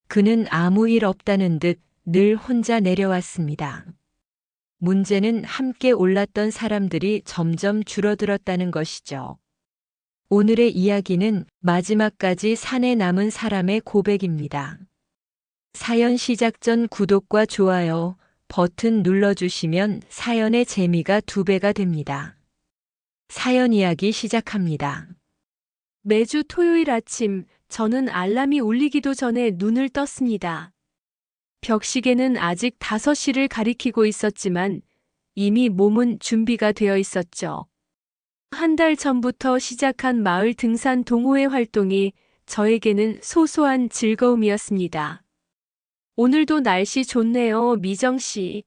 그는 아무 일 없다는 듯 늘 혼자 내려왔습니다. 문제는 함께 올랐던 사람들이 점점 줄어들었다는 것이죠. 오늘의 이야기는 마지막까지 산에 남은 사람의 고백입니다. 사연 시작 전 구독과 좋아요 버튼 눌러주시면 사연의 재미가 2배가 됩니다. 사연 이야기 시작합니다. 매주 토요일 아침, 저는 알람이 울리기도 전에 눈을 떴습니다. 벽시계는 아직 5시를 가리키고 있었지만 이미 몸은 준비가 되어 있었죠. 한 달 전부터 시작한 마을 등산 동호회 활동이 저에게는 소소한 즐거움이었습니다. 오늘도 날씨 좋네요, 미정 씨.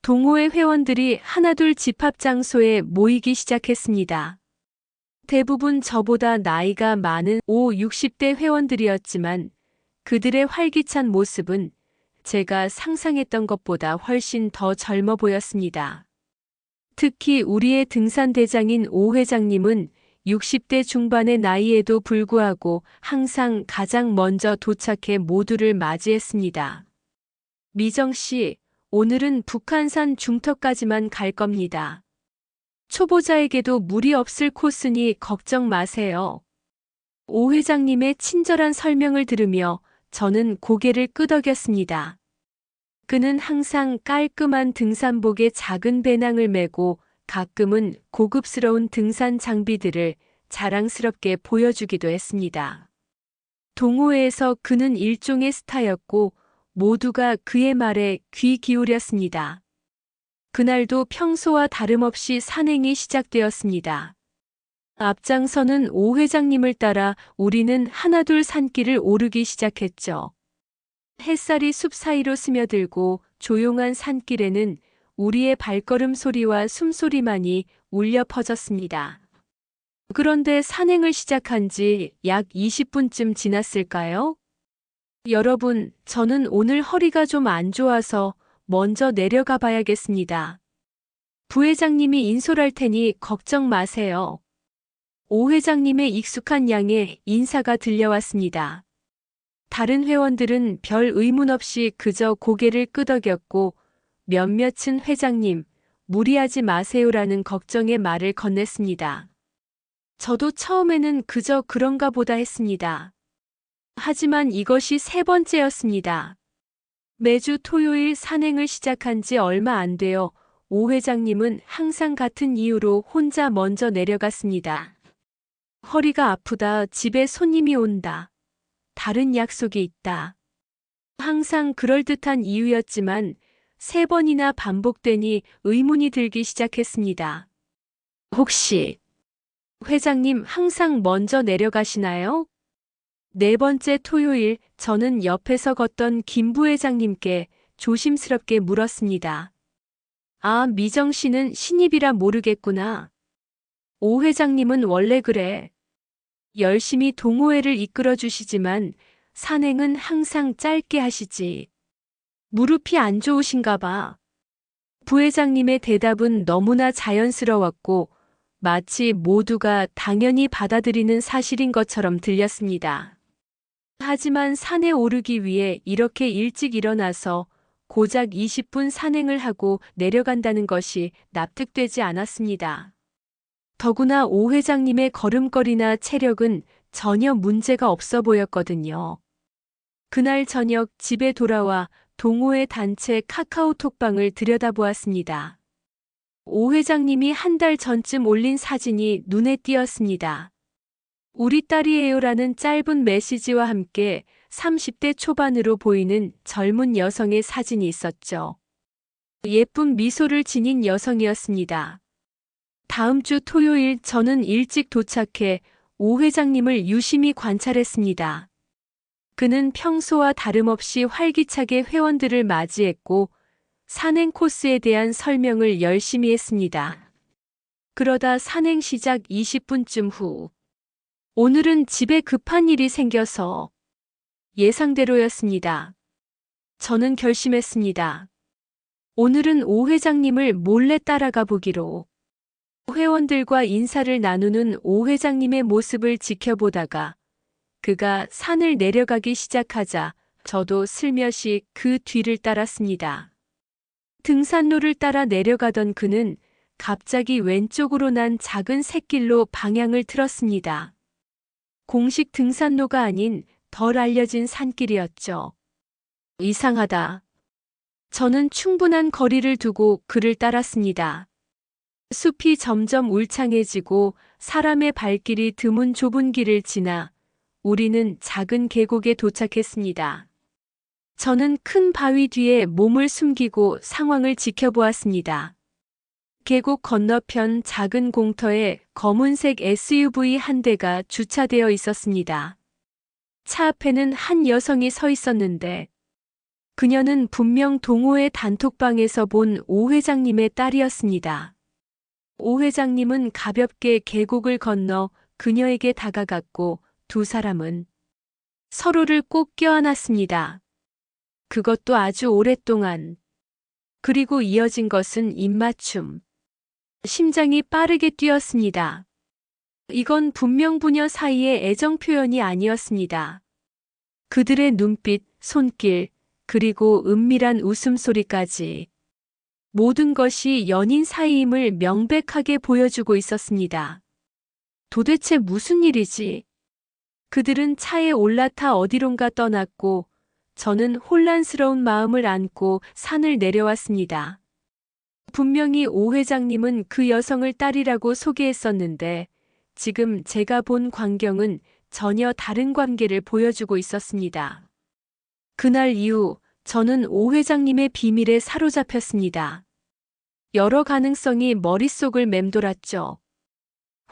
동호회 회원들이 하나둘 집합 장소에 모이기 시작했습니다. 대부분 저보다 나이가 많은 60대 회원들이었지만 그들의 활기찬 모습은 제가 상상했던 것보다 훨씬 더 젊어 보였습니다. 특히 우리의 등산 대장인 오 회장님은 60대 중반의 나이에도 불구하고 항상 가장 먼저 도착해 모두를 맞이했습니다. 미정 씨, 오늘은 북한산 중턱까지만 갈 겁니다. 초보자에게도 무리 없을 코스니 걱정 마세요. 오 회장님의 친절한 설명을 들으며 저는 고개를 끄덕였습니다. 그는 항상 깔끔한 등산복에 작은 배낭을 메고 가끔은 고급스러운 등산 장비들을 자랑스럽게 보여주기도 했습니다. 동호회에서 그는 일종의 스타였고 모두가 그의 말에 귀 기울였습니다. 그날도 평소와 다름없이 산행이 시작되었습니다. 앞장서는 오 회장님을 따라 우리는 하나둘 산길을 오르기 시작했죠. 햇살이 숲 사이로 스며들고 조용한 산길에는 우리의 발걸음 소리와 숨소리만이 울려 퍼졌습니다. 그런데 산행을 시작한 지 약 20분쯤 지났을까요? 여러분, 저는 오늘 허리가 좀 안 좋아서 먼저 내려가 봐야겠습니다. 부회장님이 인솔할 테니 걱정 마세요. 오 회장님의 익숙한 양의 인사가 들려왔습니다. 다른 회원들은 별 의문 없이 그저 고개를 끄덕였고 몇몇은 회장님, 무리하지 마세요라는 걱정의 말을 건넸습니다. 저도 처음에는 그저 그런가 보다 했습니다. 하지만 이것이 3번째였습니다. 매주 토요일 산행을 시작한 지 얼마 안 되어 오 회장님은 항상 같은 이유로 혼자 먼저 내려갔습니다. 허리가 아프다, 집에 손님이 온다, 다른 약속이 있다. 항상 그럴듯한 이유였지만 3번이나 반복되니 의문이 들기 시작했습니다. 혹시 회장님 항상 먼저 내려가시나요? 4번째 토요일, 저는 옆에서 걷던 김 부회장님께 조심스럽게 물었습니다. 아, 미정 씨는 신입이라 모르겠구나. 오 회장님은 원래 그래. 열심히 동호회를 이끌어 주시지만 산행은 항상 짧게 하시지. 무릎이 안 좋으신가 봐. 부회장님의 대답은 너무나 자연스러웠고 마치 모두가 당연히 받아들이는 사실인 것처럼 들렸습니다. 하지만 산에 오르기 위해 이렇게 일찍 일어나서 고작 20분 산행을 하고 내려간다는 것이 납득되지 않았습니다. 더구나 오 회장님의 걸음걸이나 체력은 전혀 문제가 없어 보였거든요. 그날 저녁 집에 돌아와 동호회 단체 카카오톡방을 들여다보았습니다. 오 회장님이 한 달 전쯤 올린 사진이 눈에 띄었습니다. 우리 딸이에요라는 짧은 메시지와 함께 30대 초반으로 보이는 젊은 여성의 사진이 있었죠. 예쁜 미소를 지닌 여성이었습니다. 다음 주 토요일 저는 일찍 도착해 오 회장님을 유심히 관찰했습니다. 그는 평소와 다름없이 활기차게 회원들을 맞이했고 산행 코스에 대한 설명을 열심히 했습니다. 그러다 산행 시작 20분쯤 후, 오늘은 집에 급한 일이 생겨서 예상대로였습니다. 저는 결심했습니다. 오늘은 오 회장님을 몰래 따라가 보기로. 회원들과 인사를 나누는 오 회장님의 모습을 지켜보다가 그가 산을 내려가기 시작하자 저도 슬며시 그 뒤를 따랐습니다. 등산로를 따라 내려가던 그는 갑자기 왼쪽으로 난 작은 샛길로 방향을 틀었습니다. 공식 등산로가 아닌 덜 알려진 산길이었죠. 이상하다. 저는 충분한 거리를 두고 그를 따랐습니다. 숲이 점점 울창해지고 사람의 발길이 드문 좁은 길을 지나 우리는 작은 계곡에 도착했습니다. 저는 큰 바위 뒤에 몸을 숨기고 상황을 지켜보았습니다. 계곡 건너편 작은 공터에 검은색 SUV 한 대가 주차되어 있었습니다. 차 앞에는 한 여성이 서 있었는데 그녀는 분명 동호회 단톡방에서 본 오 회장님의 딸이었습니다. 오 회장님은 가볍게 계곡을 건너 그녀에게 다가갔고 두 사람은 서로를 꼭 껴안았습니다. 그것도 아주 오랫동안. 그리고 이어진 것은 입맞춤. 심장이 빠르게 뛰었습니다. 이건 분명 부녀 사이의 애정 표현이 아니었습니다. 그들의 눈빛, 손길, 그리고 은밀한 웃음소리까지. 모든 것이 연인 사이임을 명백하게 보여주고 있었습니다. 도대체 무슨 일이지? 그들은 차에 올라타 어디론가 떠났고 저는 혼란스러운 마음을 안고 산을 내려왔습니다. 분명히 오 회장님은 그 여성을 딸이라고 소개했었는데 지금 제가 본 광경은 전혀 다른 관계를 보여주고 있었습니다. 그날 이후 저는 오 회장님의 비밀에 사로잡혔습니다. 여러 가능성이 머릿속을 맴돌았죠.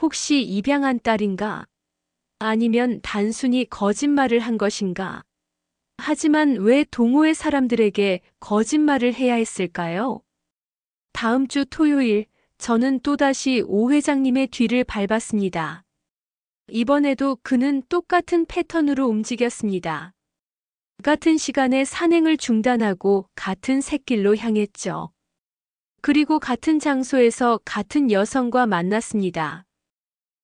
혹시 입양한 딸인가? 아니면 단순히 거짓말을 한 것인가? 하지만 왜 동호회 사람들에게 거짓말을 해야 했을까요? 다음 주 토요일, 저는 또다시 오 회장님의 뒤를 밟았습니다. 이번에도 그는 똑같은 패턴으로 움직였습니다. 같은 시간에 산행을 중단하고 같은 샛길로 향했죠. 그리고 같은 장소에서 같은 여성과 만났습니다.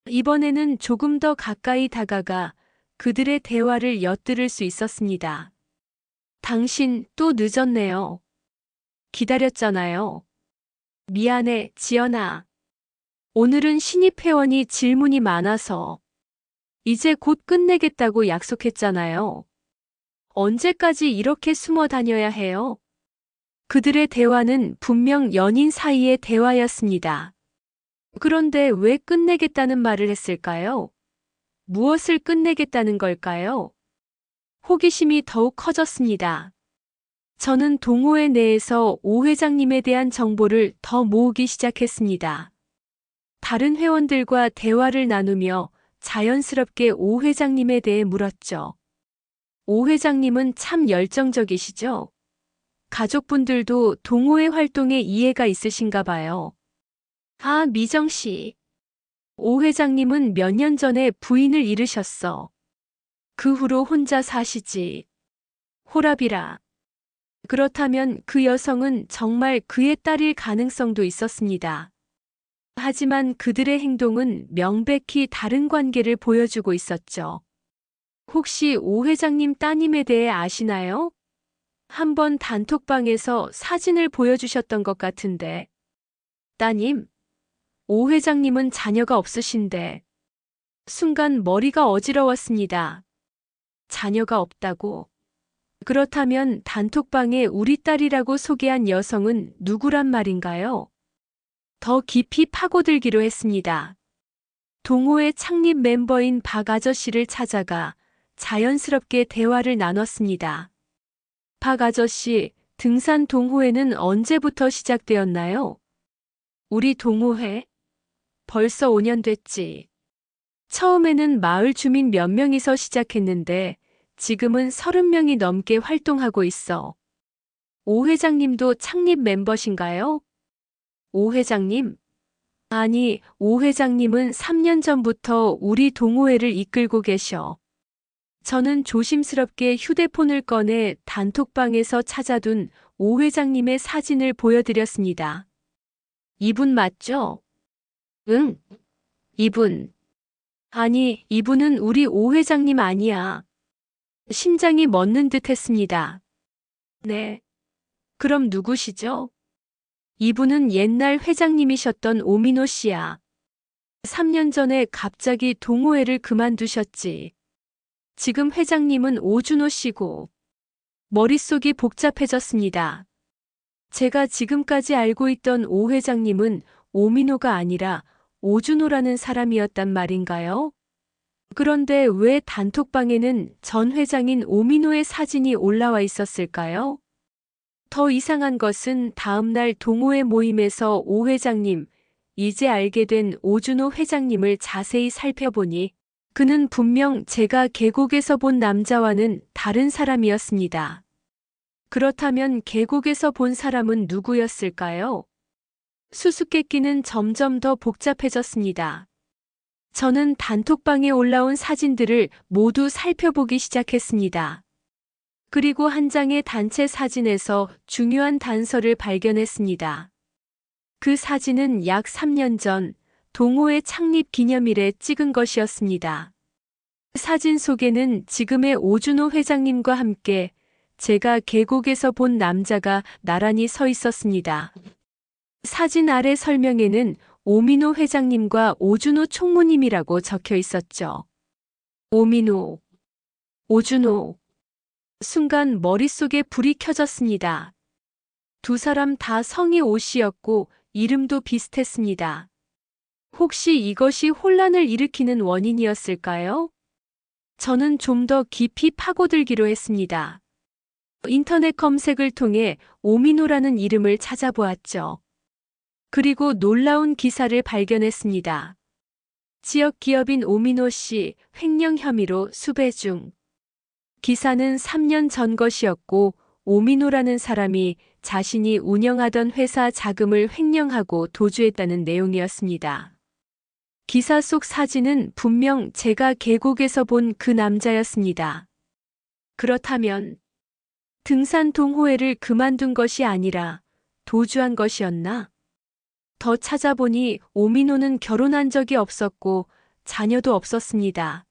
이번에는 조금 더 가까이 다가가 그들의 대화를 엿들을 수 있었습니다. 당신 또 늦었네요. 기다렸잖아요. 미안해, 지연아. 오늘은 신입 회원이 질문이 많아서 이제 곧 끝내겠다고 약속했잖아요. 언제까지 이렇게 숨어 다녀야 해요? 그들의 대화는 분명 연인 사이의 대화였습니다. 그런데 왜 끝내겠다는 말을 했을까요? 무엇을 끝내겠다는 걸까요? 호기심이 더욱 커졌습니다. 저는 동호회 내에서 오 회장님에 대한 정보를 더 모으기 시작했습니다. 다른 회원들과 대화를 나누며 자연스럽게 오 회장님에 대해 물었죠. 오 회장님은 참 열정적이시죠? 가족분들도 동호회 활동에 이해가 있으신가 봐요. 아, 미정 씨. 오 회장님은 몇 년 전에 부인을 잃으셨어. 그 후로 혼자 사시지. 호랍이라. 그렇다면 그 여성은 정말 그의 딸일 가능성도 있었습니다. 하지만 그들의 행동은 명백히 다른 관계를 보여주고 있었죠. 혹시 오 회장님 따님에 대해 아시나요? 한번 단톡방에서 사진을 보여주셨던 것 같은데. 따님? 오 회장님은 자녀가 없으신데. 순간 머리가 어지러웠습니다. 자녀가 없다고. 그렇다면 단톡방에 우리 딸이라고 소개한 여성은 누구란 말인가요? 더 깊이 파고들기로 했습니다. 동호회 창립 멤버인 박 아저씨를 찾아가 자연스럽게 대화를 나눴습니다. 박 아저씨, 등산 동호회는 언제부터 시작되었나요? 우리 동호회? 벌써 5년 됐지. 처음에는 마을 주민 몇 명이서 시작했는데 지금은 30명이 넘게 활동하고 있어. 오 회장님도 창립 멤버신가요? 오 회장님? 아니, 오 회장님은 3년 전부터 우리 동호회를 이끌고 계셔. 저는 조심스럽게 휴대폰을 꺼내 단톡방에서 찾아둔 오 회장님의 사진을 보여드렸습니다. 이분 맞죠? 응, 이분. 아니, 이분은 우리 오 회장님 아니야. 심장이 멎는 듯 했습니다. 네. 그럼 누구시죠? 이분은 옛날 회장님이셨던 오민호 씨야. 3년 전에 갑자기 동호회를 그만두셨지. 지금 회장님은 오준호 씨고. 머릿속이 복잡해졌습니다. 제가 지금까지 알고 있던 오 회장님은 오민호가 아니라 오준호라는 사람이었단 말인가요? 그런데 왜 단톡방에는 전 회장인 오민호의 사진이 올라와 있었을까요? 더 이상한 것은 다음날 동호회 모임에서 오 회장님, 이제 알게 된 오준호 회장님을 자세히 살펴보니 그는 분명 제가 계곡에서 본 남자와는 다른 사람이었습니다. 그렇다면 계곡에서 본 사람은 누구였을까요? 수수께끼는 점점 더 복잡해졌습니다. 저는 단톡방에 올라온 사진들을 모두 살펴보기 시작했습니다. 그리고 한 장의 단체 사진에서 중요한 단서를 발견했습니다. 그 사진은 약 3년 전 동호회 창립 기념일에 찍은 것이었습니다. 사진 속에는 지금의 오준호 회장님과 함께 제가 계곡에서 본 남자가 나란히 서 있었습니다. 사진 아래 설명에는 오민호 회장님과 오준호 총무님이라고 적혀 있었죠. 오민호, 오준호. 순간 머릿속에 불이 켜졌습니다. 두 사람 다 성이 오씨였고 이름도 비슷했습니다. 혹시 이것이 혼란을 일으키는 원인이었을까요? 저는 좀 더 깊이 파고들기로 했습니다. 인터넷 검색을 통해 오민호라는 이름을 찾아보았죠. 그리고 놀라운 기사를 발견했습니다. 지역 기업인 오민호 씨 횡령 혐의로 수배 중. 기사는 3년 전 것이었고 오민호라는 사람이 자신이 운영하던 회사 자금을 횡령하고 도주했다는 내용이었습니다. 기사 속 사진은 분명 제가 계곡에서 본 그 남자였습니다. 그렇다면 등산 동호회를 그만둔 것이 아니라 도주한 것이었나? 더 찾아보니 오민호는 결혼한 적이 없었고 자녀도 없었습니다.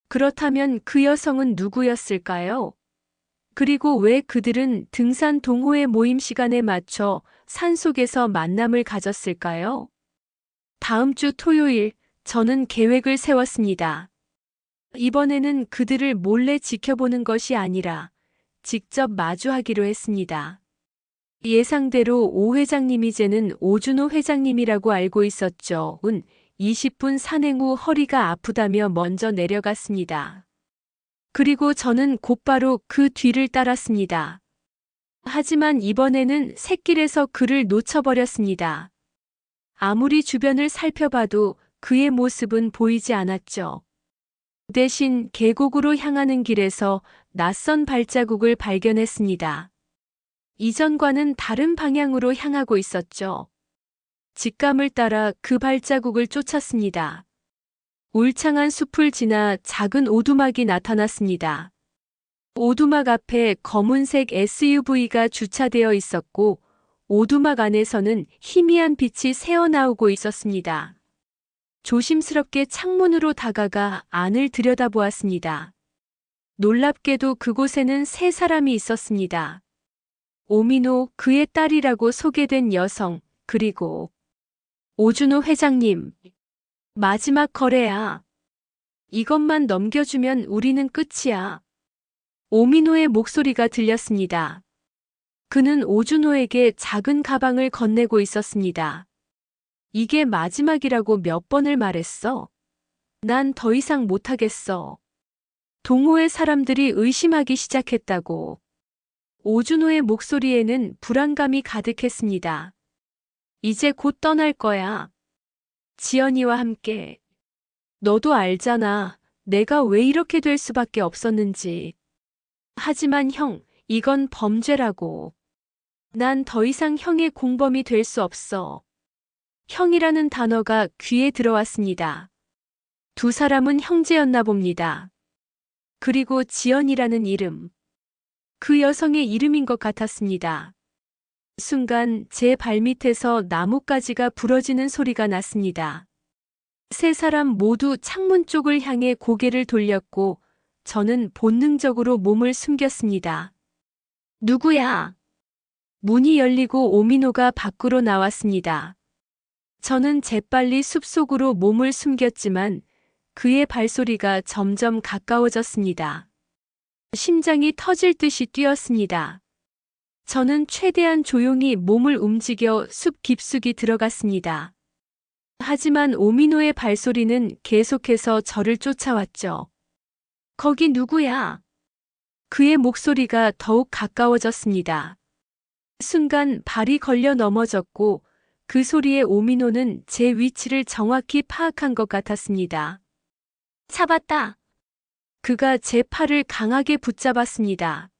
그렇다면 그 여성은 누구였을까요? 그리고 왜 그들은 등산 동호회 모임 시간에 맞춰 산속에서 만남을 가졌을까요? 다음 주 토요일, 저는 계획을 세웠습니다. 이번에는 그들을 몰래 지켜보는 것이 아니라 직접 마주하기로 했습니다. 예상대로 오 회장님 이제는 오준호 회장님이라고 알고 있었죠. 20분 산행 후 허리가 아프다며 먼저 내려갔습니다. 그리고 저는 곧바로 그 뒤를 따랐습니다. 하지만 이번에는 샛길에서 그를 놓쳐버렸습니다. 아무리 주변을 살펴봐도 그의 모습은 보이지 않았죠. 대신 계곡으로 향하는 길에서 낯선 발자국을 발견했습니다. 이전과는 다른 방향으로 향하고 있었죠. 직감을 따라 그 발자국을 쫓았습니다. 울창한 숲을 지나 작은 오두막이 나타났습니다. 오두막 앞에 검은색 SUV가 주차되어 있었고 오두막 안에서는 희미한 빛이 새어나오고 있었습니다. 조심스럽게 창문으로 다가가 안을 들여다보았습니다. 놀랍게도 그곳에는 세 사람이 있었습니다. 오민호, 그의 딸이라고 소개된 여성, 그리고 오준호 회장님. 마지막 거래야. 이것만 넘겨주면 우리는 끝이야. 오민호의 목소리가 들렸습니다. 그는 오준호에게 작은 가방을 건네고 있었습니다. 이게 마지막이라고 몇 번을 말했어? 난 더 이상 못하겠어. 동호회 사람들이 의심하기 시작했다고. 오준호의 목소리에는 불안감이 가득했습니다. 이제 곧 떠날 거야. 지연이와 함께. 너도 알잖아. 내가 왜 이렇게 될 수밖에 없었는지. 하지만 형, 이건 범죄라고. 난 더 이상 형의 공범이 될 수 없어. 형이라는 단어가 귀에 들어왔습니다. 두 사람은 형제였나 봅니다. 그리고 지연이라는 이름. 그 여성의 이름인 것 같았습니다. 순간 제 발밑에서 나뭇가지가 부러지는 소리가 났습니다. 세 사람 모두 창문 쪽을 향해 고개를 돌렸고 저는 본능적으로 몸을 숨겼습니다. 누구야? 문이 열리고 오미노가 밖으로 나왔습니다. 저는 재빨리 숲속으로 몸을 숨겼지만 그의 발소리가 점점 가까워졌습니다. 심장이 터질 듯이 뛰었습니다. 저는 최대한 조용히 몸을 움직여 숲 깊숙이 들어갔습니다. 하지만 오미노의 발소리는 계속해서 저를 쫓아왔죠. 거기 누구야? 그의 목소리가 더욱 가까워졌습니다. 순간 발이 걸려 넘어졌고 그 소리에 오미노는 제 위치를 정확히 파악한 것 같았습니다. 잡았다. 그가 제 팔을 강하게 붙잡았습니다.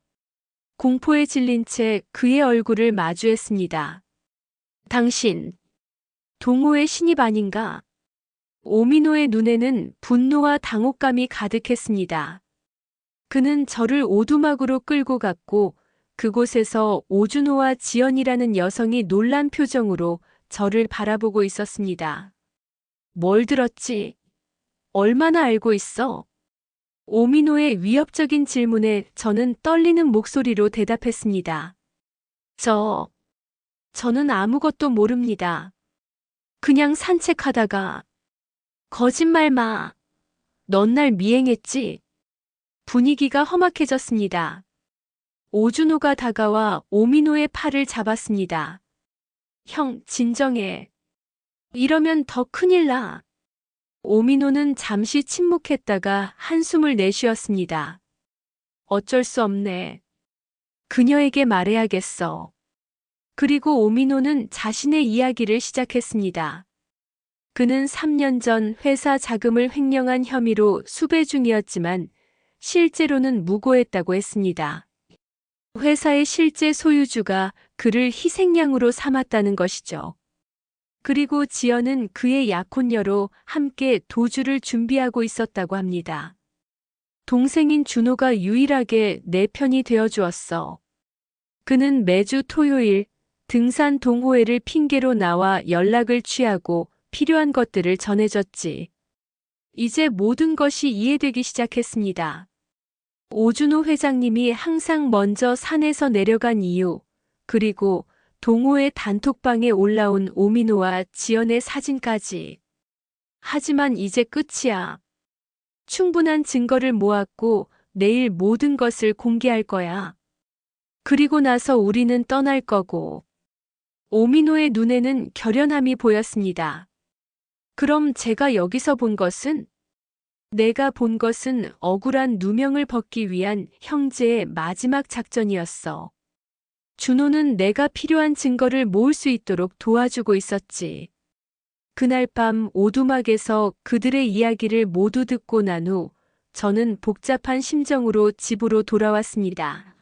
공포에 질린 채 그의 얼굴을 마주했습니다. 당신, 동호의 신입 아닌가? 오미노의 눈에는 분노와 당혹감이 가득했습니다. 그는 저를 오두막으로 끌고 갔고 그곳에서 오준호와 지연이라는 여성이 놀란 표정으로 저를 바라보고 있었습니다. 뭘 들었지? 얼마나 알고 있어? 오미노의 위협적인 질문에 저는 떨리는 목소리로 대답했습니다. 저는 아무것도 모릅니다. 그냥 산책하다가. 거짓말 마. 넌 날 미행했지? 분위기가 험악해졌습니다. 오준호가 다가와 오미노의 팔을 잡았습니다. 형, 진정해. 이러면 더 큰일 나. 오미노는 잠시 침묵했다가 한숨을 내쉬었습니다. 어쩔 수 없네. 그녀에게 말해야겠어. 그리고 오미노는 자신의 이야기를 시작했습니다. 그는 3년 전 회사 자금을 횡령한 혐의로 수배 중이었지만 실제로는 무고했다고 했습니다. 회사의 실제 소유주가 그를 희생양으로 삼았다는 것이죠. 그리고 지연은 그의 약혼녀로 함께 도주를 준비하고 있었다고 합니다. 동생인 준호가 유일하게 내 편이 되어주었어. 그는 매주 토요일 등산 동호회를 핑계로 나와 연락을 취하고 필요한 것들을 전해줬지. 이제 모든 것이 이해되기 시작했습니다. 오준호 회장님이 항상 먼저 산에서 내려간 이유, 그리고 동호회 단톡방에 올라온 오미노와 지연의 사진까지. 하지만 이제 끝이야. 충분한 증거를 모았고 내일 모든 것을 공개할 거야. 그리고 나서 우리는 떠날 거고. 오미노의 눈에는 결연함이 보였습니다. 그럼 제가 여기서 본 것은? 내가 본 것은 억울한 누명을 벗기 위한 형제의 마지막 작전이었어. 준호는 내가 필요한 증거를 모을 수 있도록 도와주고 있었지. 그날 밤 오두막에서 그들의 이야기를 모두 듣고 난 후 저는 복잡한 심정으로 집으로 돌아왔습니다.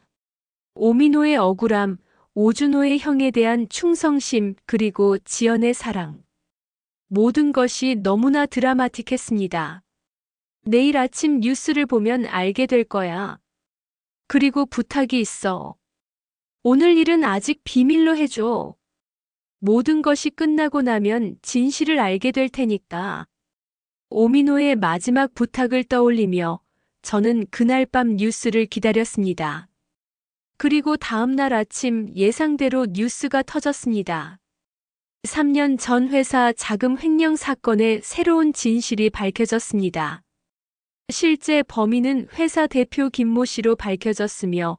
오미노의 억울함, 오준호의 형에 대한 충성심, 그리고 지연의 사랑. 모든 것이 너무나 드라마틱했습니다. 내일 아침 뉴스를 보면 알게 될 거야. 그리고 부탁이 있어. 오늘 일은 아직 비밀로 해줘. 모든 것이 끝나고 나면 진실을 알게 될 테니까. 오미노의 마지막 부탁을 떠올리며 저는 그날 밤 뉴스를 기다렸습니다. 그리고 다음 날 아침 예상대로 뉴스가 터졌습니다. 3년 전 회사 자금 횡령 사건의 새로운 진실이 밝혀졌습니다. 실제 범인은 회사 대표 김모 씨로 밝혀졌으며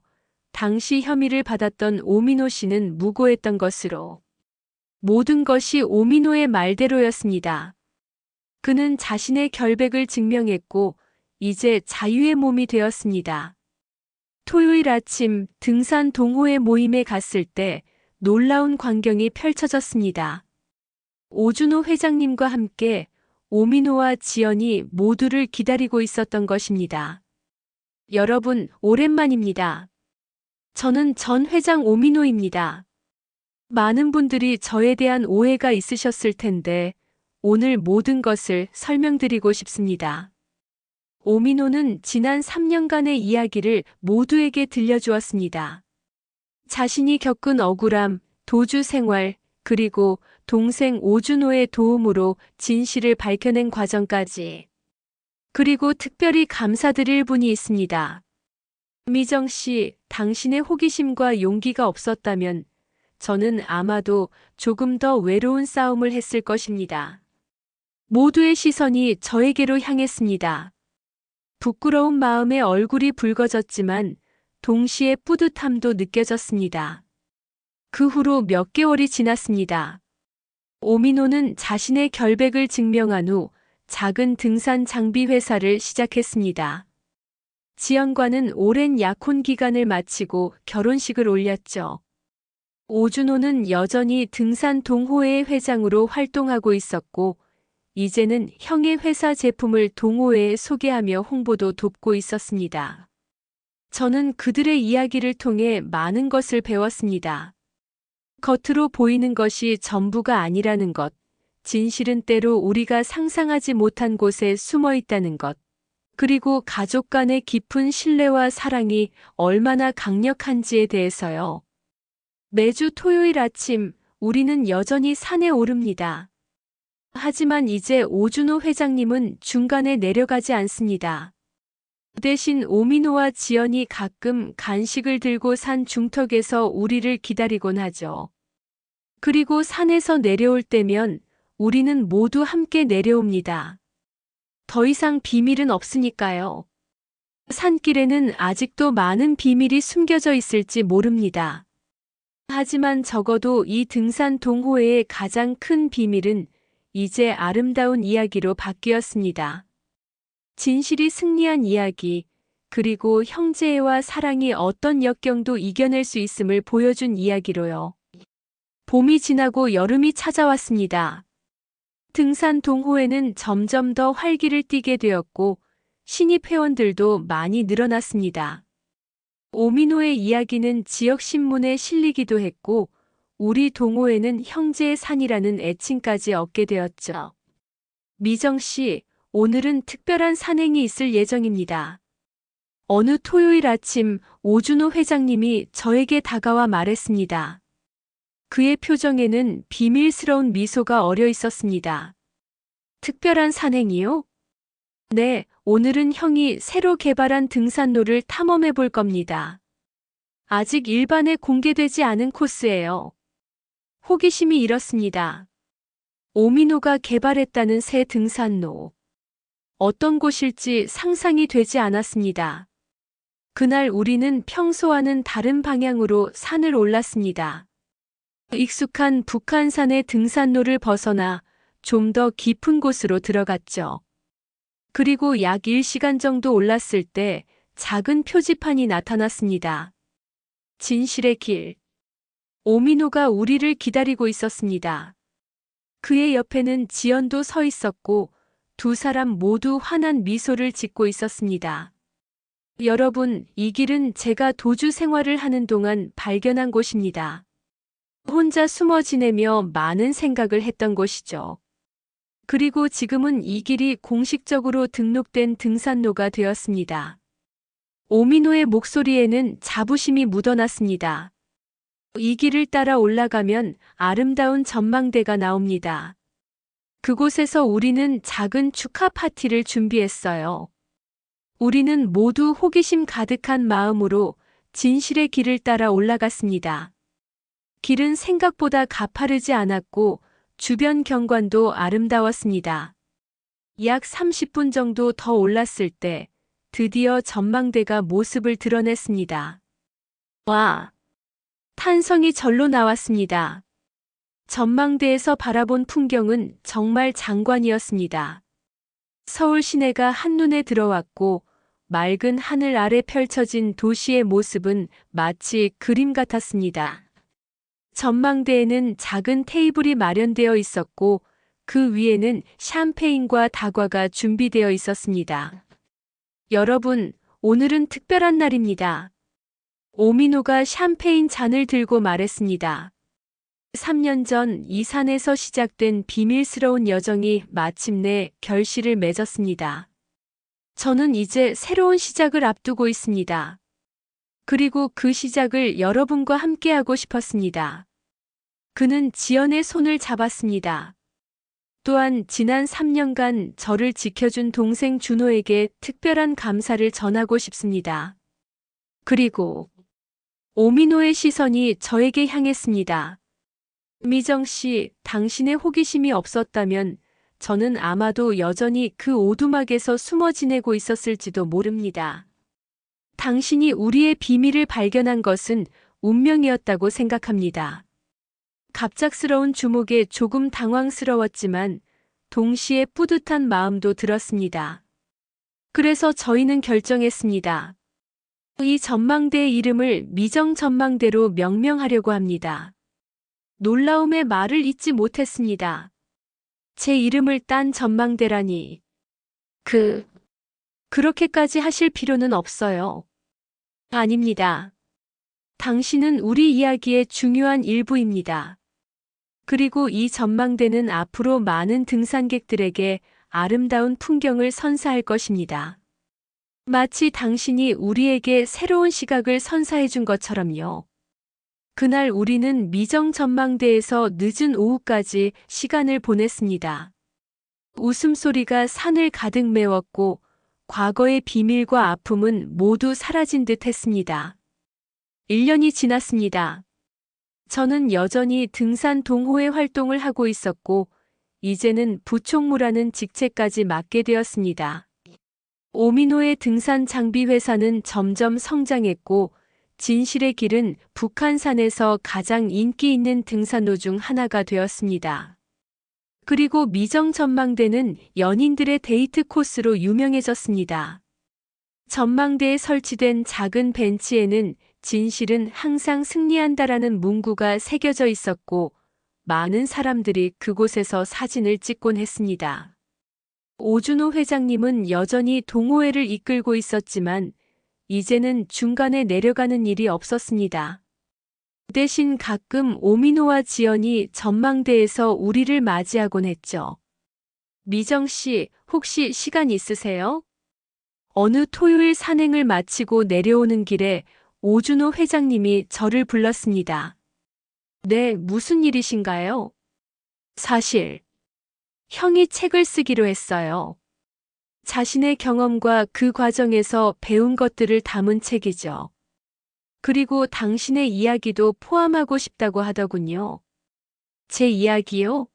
당시 혐의를 받았던 오미노 씨는 무고했던 것으로. 모든 것이 오미노의 말대로였습니다. 그는 자신의 결백을 증명했고 이제 자유의 몸이 되었습니다. 토요일 아침 등산 동호회 모임에 갔을 때 놀라운 광경이 펼쳐졌습니다. 오준호 회장님과 함께 오미노와 지연이 모두를 기다리고 있었던 것입니다. 여러분, 오랜만입니다. 저는 전 회장 오미노입니다. 많은 분들이 저에 대한 오해가 있으셨을 텐데 오늘 모든 것을 설명드리고 싶습니다. 오미노는 지난 3년간의 이야기를 모두에게 들려주었습니다. 자신이 겪은 억울함, 도주 생활, 그리고 동생 오준호의 도움으로 진실을 밝혀낸 과정까지. 그리고 특별히 감사드릴 분이 있습니다. 미정 씨, 당신의 호기심과 용기가 없었다면 저는 아마도 조금 더 외로운 싸움을 했을 것입니다. 모두의 시선이 저에게로 향했습니다. 부끄러운 마음에 얼굴이 붉어졌지만 동시에 뿌듯함도 느껴졌습니다. 그 후로 몇 개월이 지났습니다. 오민호는 자신의 결백을 증명한 후 작은 등산 장비 회사를 시작했습니다. 지연과는 오랜 약혼 기간을 마치고 결혼식을 올렸죠. 오준호는 여전히 등산 동호회 회장으로 활동하고 있었고, 이제는 형의 회사 제품을 동호회에 소개하며 홍보도 돕고 있었습니다. 저는 그들의 이야기를 통해 많은 것을 배웠습니다. 겉으로 보이는 것이 전부가 아니라는 것, 진실은 때로 우리가 상상하지 못한 곳에 숨어 있다는 것, 그리고 가족 간의 깊은 신뢰와 사랑이 얼마나 강력한지에 대해서요. 매주 토요일 아침 우리는 여전히 산에 오릅니다. 하지만 이제 오준호 회장님은 중간에 내려가지 않습니다. 대신 오민호와 지연이 가끔 간식을 들고 산 중턱에서 우리를 기다리곤 하죠. 그리고 산에서 내려올 때면 우리는 모두 함께 내려옵니다. 더 이상 비밀은 없으니까요. 산길에는 아직도 많은 비밀이 숨겨져 있을지 모릅니다. 하지만 적어도 이 등산 동호회의 가장 큰 비밀은 이제 아름다운 이야기로 바뀌었습니다. 진실이 승리한 이야기, 그리고 형제애와 사랑이 어떤 역경도 이겨낼 수 있음을 보여준 이야기로요. 봄이 지나고 여름이 찾아왔습니다. 등산 동호회는 점점 더 활기를 띠게 되었고 신입 회원들도 많이 늘어났습니다. 오민호의 이야기는 지역 신문에 실리기도 했고 우리 동호회는 형제의 산이라는 애칭까지 얻게 되었죠. 미정 씨, 오늘은 특별한 산행이 있을 예정입니다. 어느 토요일 아침 오준호 회장님이 저에게 다가와 말했습니다. 그의 표정에는 비밀스러운 미소가 어려 있었습니다. 특별한 산행이요? 네, 오늘은 형이 새로 개발한 등산로를 탐험해 볼 겁니다. 아직 일반에 공개되지 않은 코스예요. 호기심이 일었습니다. 오민호가 개발했다는 새 등산로. 어떤 곳일지 상상이 되지 않았습니다. 그날 우리는 평소와는 다른 방향으로 산을 올랐습니다. 익숙한 북한산의 등산로를 벗어나 좀 더 깊은 곳으로 들어갔죠. 그리고 약 1시간 정도 올랐을 때 작은 표지판이 나타났습니다. 진실의 길. 오민호가 우리를 기다리고 있었습니다. 그의 옆에는 지연도 서 있었고 두 사람 모두 환한 미소를 짓고 있었습니다. 여러분, 이 길은 제가 도주 생활을 하는 동안 발견한 곳입니다. 혼자 숨어 지내며 많은 생각을 했던 곳이죠. 그리고 지금은 이 길이 공식적으로 등록된 등산로가 되었습니다. 오민호의 목소리에는 자부심이 묻어났습니다. 이 길을 따라 올라가면 아름다운 전망대가 나옵니다. 그곳에서 우리는 작은 축하 파티를 준비했어요. 우리는 모두 호기심 가득한 마음으로 진실의 길을 따라 올라갔습니다. 길은 생각보다 가파르지 않았고 주변 경관도 아름다웠습니다. 약 30분 정도 더 올랐을 때 드디어 전망대가 모습을 드러냈습니다. 와! 탄성이 절로 나왔습니다. 전망대에서 바라본 풍경은 정말 장관이었습니다. 서울 시내가 한눈에 들어왔고 맑은 하늘 아래 펼쳐진 도시의 모습은 마치 그림 같았습니다. 전망대에는 작은 테이블이 마련되어 있었고 그 위에는 샴페인과 다과가 준비되어 있었습니다. 여러분, 오늘은 특별한 날입니다. 오민호가 샴페인 잔을 들고 말했습니다. 3년 전 이 산에서 시작된 비밀스러운 여정이 마침내 결실을 맺었습니다. 저는 이제 새로운 시작을 앞두고 있습니다. 그리고 그 시작을 여러분과 함께하고 싶었습니다. 그는 지연의 손을 잡았습니다. 또한 지난 3년간 저를 지켜준 동생 준호에게 특별한 감사를 전하고 싶습니다. 그리고 오민호의 시선이 저에게 향했습니다. 미정 씨, 당신의 호기심이 없었다면 저는 아마도 여전히 그 오두막에서 숨어 지내고 있었을지도 모릅니다. 당신이 우리의 비밀을 발견한 것은 운명이었다고 생각합니다. 갑작스러운 주목에 조금 당황스러웠지만 동시에 뿌듯한 마음도 들었습니다. 그래서 저희는 결정했습니다. 이 전망대의 이름을 미정 전망대로 명명하려고 합니다. 놀라움의 말을 잇지 못했습니다. 제 이름을 딴 전망대라니. 그렇게까지 하실 필요는 없어요. 아닙니다. 당신은 우리 이야기의 중요한 일부입니다. 그리고 이 전망대는 앞으로 많은 등산객들에게 아름다운 풍경을 선사할 것입니다. 마치 당신이 우리에게 새로운 시각을 선사해 준 것처럼요. 그날 우리는 미정 전망대에서 늦은 오후까지 시간을 보냈습니다. 웃음소리가 산을 가득 메웠고 과거의 비밀과 아픔은 모두 사라진 듯 했습니다. 1년이 지났습니다. 저는 여전히 등산 동호회 활동을 하고 있었고, 이제는 부총무라는 직책까지 맡게 되었습니다. 오민호의 등산 장비 회사는 점점 성장했고, 진실의 길은 북한산에서 가장 인기 있는 등산로 중 하나가 되었습니다. 그리고 미정 전망대는 연인들의 데이트 코스로 유명해졌습니다. 전망대에 설치된 작은 벤치에는 진실은 항상 승리한다라는 문구가 새겨져 있었고, 많은 사람들이 그곳에서 사진을 찍곤 했습니다. 오준호 회장님은 여전히 동호회를 이끌고 있었지만, 이제는 중간에 내려가는 일이 없었습니다. 대신 가끔 오민호와 지연이 전망대에서 우리를 맞이하곤 했죠. 미정 씨, 혹시 시간 있으세요? 어느 토요일 산행을 마치고 내려오는 길에 오준호 회장님이 저를 불렀습니다. 네, 무슨 일이신가요? 사실, 형이 책을 쓰기로 했어요. 자신의 경험과 그 과정에서 배운 것들을 담은 책이죠. 그리고 당신의 이야기도 포함하고 싶다고 하더군요. 제 이야기요?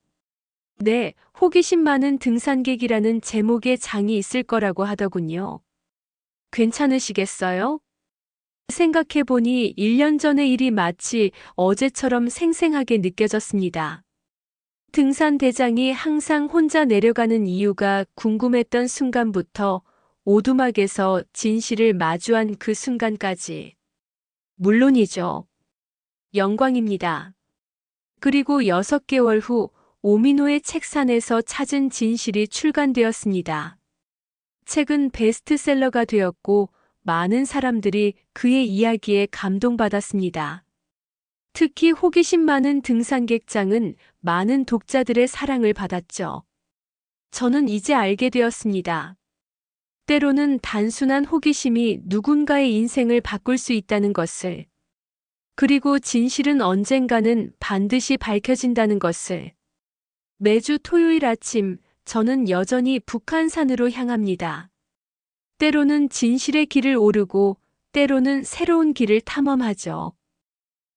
네, 호기심 많은 등산객이라는 제목의 장이 있을 거라고 하더군요. 괜찮으시겠어요? 생각해보니 1년 전의 일이 마치 어제처럼 생생하게 느껴졌습니다. 등산 대장이 항상 혼자 내려가는 이유가 궁금했던 순간부터 오두막에서 진실을 마주한 그 순간까지. 물론이죠. 영광입니다. 그리고 6개월 후 오민호의 책산에서 찾은 진실이 출간되었습니다. 책은 베스트셀러가 되었고 많은 사람들이 그의 이야기에 감동받았습니다. 특히 호기심 많은 등산객장은 많은 독자들의 사랑을 받았죠. 저는 이제 알게 되었습니다. 때로는 단순한 호기심이 누군가의 인생을 바꿀 수 있다는 것을, 그리고 진실은 언젠가는 반드시 밝혀진다는 것을. 매주 토요일 아침, 저는 여전히 북한산으로 향합니다. 때로는 진실의 길을 오르고, 때로는 새로운 길을 탐험하죠.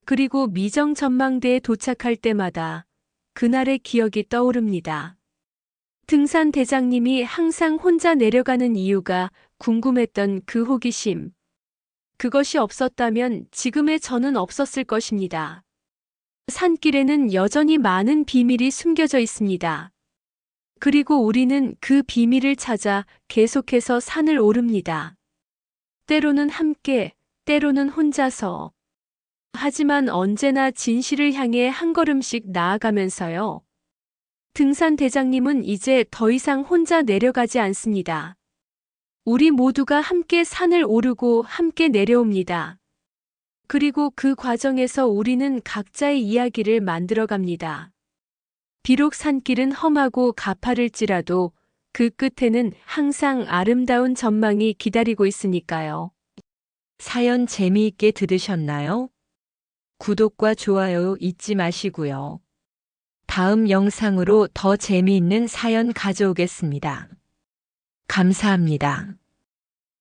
그리고 미정 전망대에 도착할 때마다 그날의 기억이 떠오릅니다. 등산 대장님이 항상 혼자 내려가는 이유가 궁금했던 그 호기심. 그것이 없었다면 지금의 저는 없었을 것입니다. 산길에는 여전히 많은 비밀이 숨겨져 있습니다. 그리고 우리는 그 비밀을 찾아 계속해서 산을 오릅니다. 때로는 함께, 때로는 혼자서. 하지만 언제나 진실을 향해 한 걸음씩 나아가면서요. 등산 대장님은 이제 더 이상 혼자 내려가지 않습니다. 우리 모두가 함께 산을 오르고 함께 내려옵니다. 그리고 그 과정에서 우리는 각자의 이야기를 만들어갑니다. 비록 산길은 험하고 가파를지라도 그 끝에는 항상 아름다운 전망이 기다리고 있으니까요. 사연 재미있게 들으셨나요? 구독과 좋아요 잊지 마시고요. 다음 영상으로 더 재미있는 사연 가져오겠습니다. 감사합니다.